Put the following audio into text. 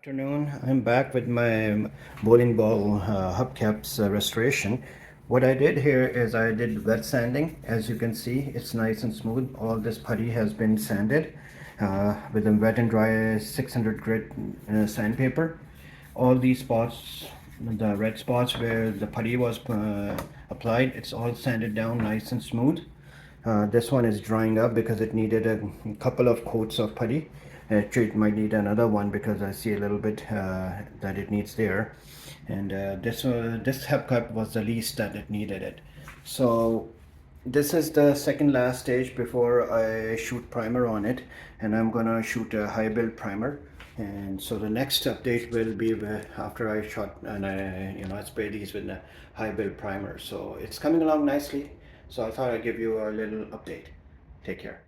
Afternoon. I'm back with my bowling ball hubcaps restoration. What I did here is I did wet sanding. As you can see, it's nice and smooth. All this putty has been sanded with a wet and dry 600 grit sandpaper. All these spots, the red spots where the putty was applied, it's all sanded down nice and smooth. This one is drying up because it needed a couple of coats of putty. Actually, it might need another one because I see a little bit that it needs there. And this hubcap was the least that it needed it. So this is the second last stage before I shoot primer on it, and I'm gonna shoot a high build primer. And so the next update will be after I shot and I spray these with a high build primer. So it's coming along nicely. So I thought I'd give you a little update. Take care.